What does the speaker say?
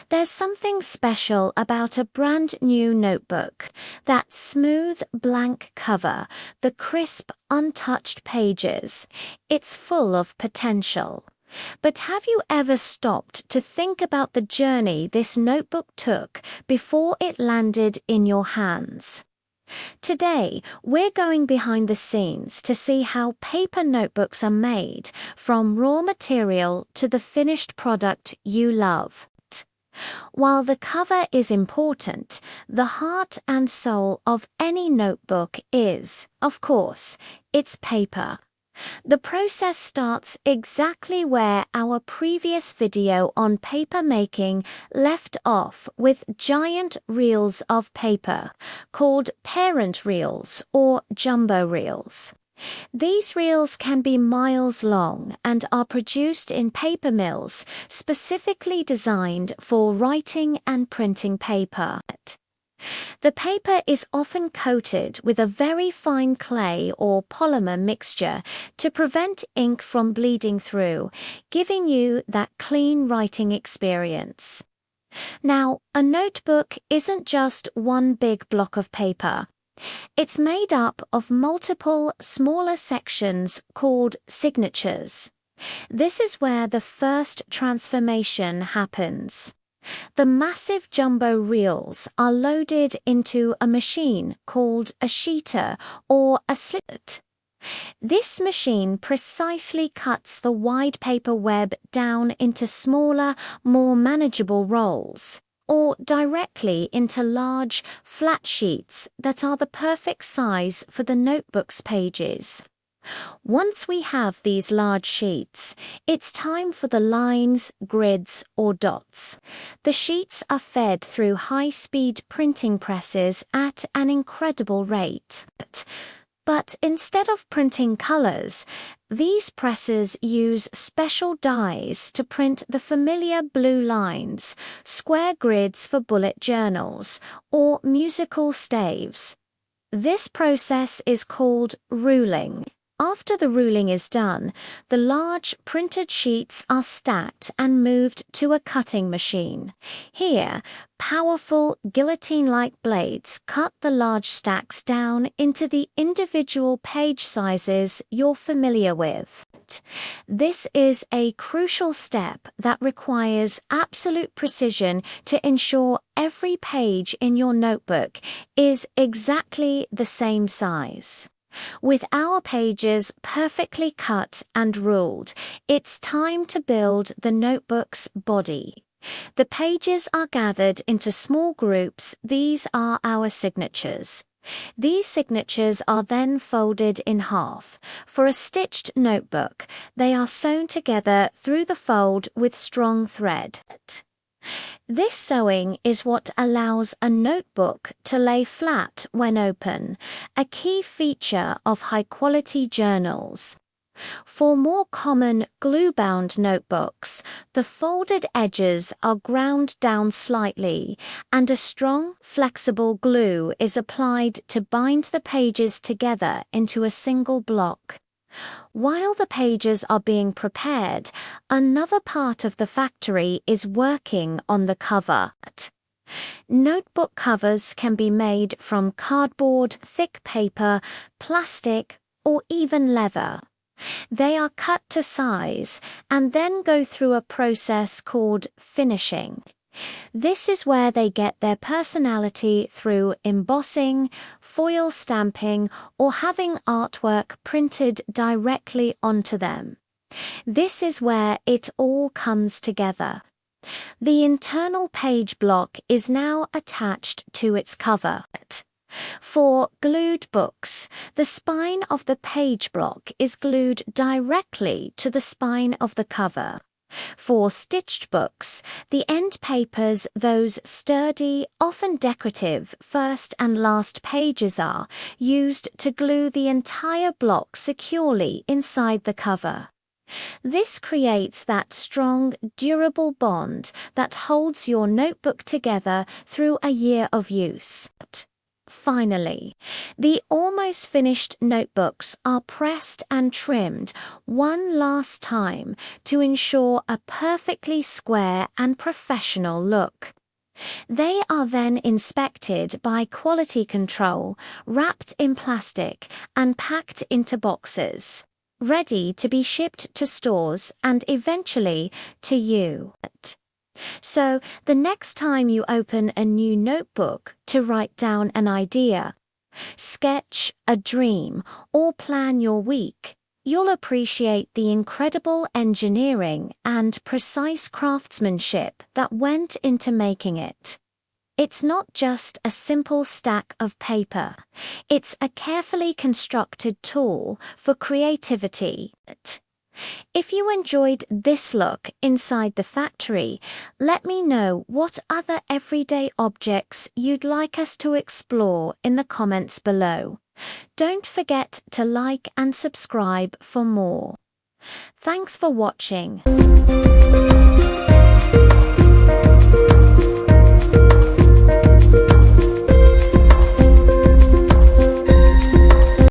There's something special about a brand new notebook. That smooth blank cover, the crisp, untouched pages. It's full of potential. But have you ever stopped to think about the journey this notebook took before it landed in your hands? Today, we're going behind the scenes to see how paper notebooks are made, from raw material to the finished product you love. While the cover is important, the heart and soul of any notebook is, of course, its paper. The process starts exactly where our previous video on paper making left off, with giant reels of paper, called parent reels or jumbo reels. These reels can be miles long and are produced in paper mills specifically designed for writing and printing paper. The paper is often coated with a very fine clay or polymer mixture to prevent ink from bleeding through, giving you that clean writing experience. Now, a notebook isn't just one big block of paper. It's made up of multiple smaller sections called signatures. This is where the first transformation happens. The massive jumbo reels are loaded into a machine called a sheeter or a slit. This machine precisely cuts the wide paper web down into smaller, more manageable rolls, or directly into large, flat sheets that are the perfect size for the notebook's pages. Once we have these large sheets, it's time for the lines, grids, or dots. The sheets are fed through high-speed printing presses at an incredible rate. But instead of printing colors, these presses use special dies to print the familiar blue lines, square grids for bullet journals, or musical staves. This process is called ruling. After the ruling is done, the large printed sheets are stacked and moved to a cutting machine. Here, powerful guillotine-like blades cut the large stacks down into the individual page sizes you're familiar with. This is a crucial step that requires absolute precision to ensure every page in your notebook is exactly the same size. With our pages perfectly cut and ruled, it's time to build the notebook's body. The pages are gathered into small groups. These are our signatures. These signatures are then folded in half. For a stitched notebook, they are sewn together through the fold with strong thread. This sewing is what allows a notebook to lay flat when open, a key feature of high-quality journals. For more common glue-bound notebooks, the folded edges are ground down slightly, and a strong, flexible glue is applied to bind the pages together into a single block. While the pages are being prepared, another part of the factory is working on the cover. Notebook covers can be made from cardboard, thick paper, plastic, or even leather. They are cut to size and then go through a process called finishing. This is where they get their personality through embossing, foil stamping, or having artwork printed directly onto them. This is where it all comes together. The internal page block is now attached to its cover. For glued books, the spine of the page block is glued directly to the spine of the cover. For stitched books, the end papers, those sturdy, often decorative first and last pages, are used to glue the entire block securely inside the cover. This creates that strong, durable bond that holds your notebook together through a year of use. Finally, the almost finished notebooks are pressed and trimmed one last time to ensure a perfectly square and professional look. They are then inspected by quality control, wrapped in plastic and packed into boxes, ready to be shipped to stores and eventually to you. So, the next time you open a new notebook to write down an idea, sketch a dream, or plan your week, you'll appreciate the incredible engineering and precise craftsmanship that went into making it. It's not just a simple stack of paper. It's a carefully constructed tool for creativity. If you enjoyed this look inside the factory, let me know what other everyday objects you'd like us to explore in the comments below. Don't forget to like and subscribe for more. Thanks for watching.